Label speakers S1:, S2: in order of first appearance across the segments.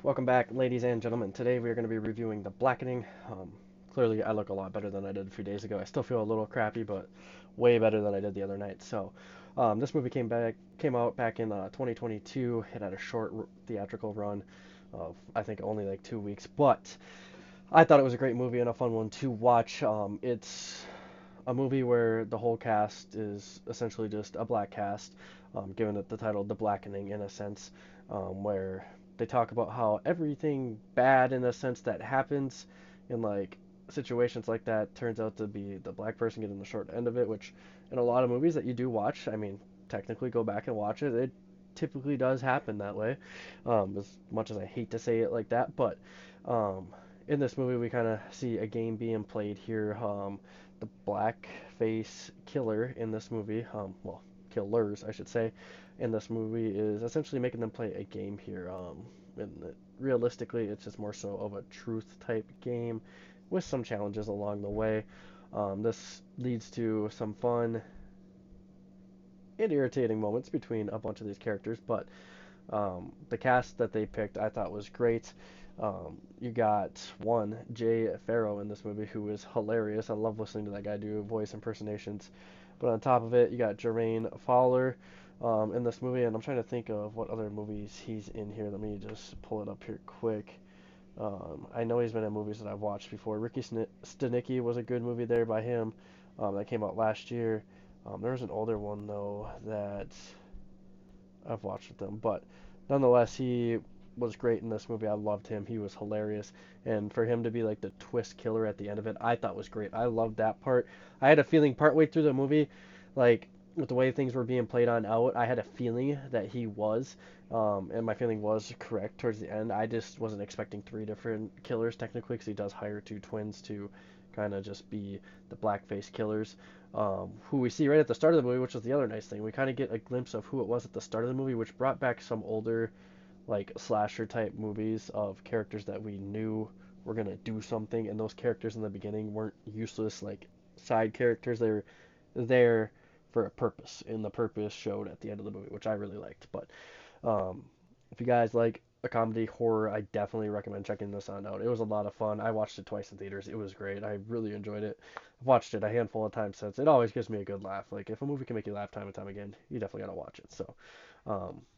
S1: Welcome back, ladies and gentlemen. Today we are going to be reviewing The Blackening. Clearly, I look a lot better than I did a few days ago. I still feel a little crappy, but way better than I did the other night. This movie came out back in 2022. It had a short theatrical run of, I think, only like 2 weeks, but I thought it was a great movie and a fun one to watch. It's a movie where the whole cast is essentially just a black cast, given it the title The Blackening in a sense, where they talk about how everything bad in a sense that happens in like situations like that turns out to be the black person getting the short end of it, which in a lot of movies that you do watch, I mean, technically go back and watch it, it typically does happen that way. As much as I hate to say it like that, but um, in this movie we kind of see a game being played here. The blackface killer in this movie, well, killers, I should say, in this movie is essentially making them play a game here. And realistically, it's just more so of a truth type game with some challenges along the way. This leads to some fun and irritating moments between a bunch of these characters, but the cast that they picked I thought was great. You got one, Jay Farrow in this movie, who is hilarious. I love listening to that guy do voice impersonations. But on top of it, you got Jermaine Fowler in this movie, and I'm trying to think of what other movies he's in here. Let me just pull it up here quick. I know he's been in movies that I've watched before. Ricky Stenicki was a good movie there by him that came out last year. There was an older one though that I've watched with him, but nonetheless, he was great in this movie. I loved him. He was hilarious, and for him to be like the twist killer at the end of it, I thought was great. I loved that part. I had a feeling partway through the movie, like with the way things were being played on out, I had a feeling that he was, and my feeling was correct towards the end. I just wasn't expecting three different killers technically, because he does hire two twins to kind of just be the blackface killers, who we see right at the start of the movie, which was the other nice thing. We kind of get a glimpse of who it was at the start of the movie, which brought back some older, like slasher type movies of characters that we knew were gonna do something, and those characters in the beginning weren't useless like side characters. They were there for a purpose, and the purpose showed at the end of the movie, which I really liked. But if you guys like a comedy horror, I definitely recommend checking this on out. It was a lot of fun. I watched it twice in theaters. It was great. I really enjoyed it. I've watched it a handful of times since. It always gives me a good laugh. Like if a movie can make you laugh time and time again, you definitely gotta watch it.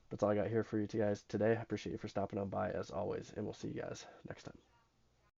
S1: That's all I got here for you guys today. I appreciate you for stopping on by as always, and we'll see you guys next time.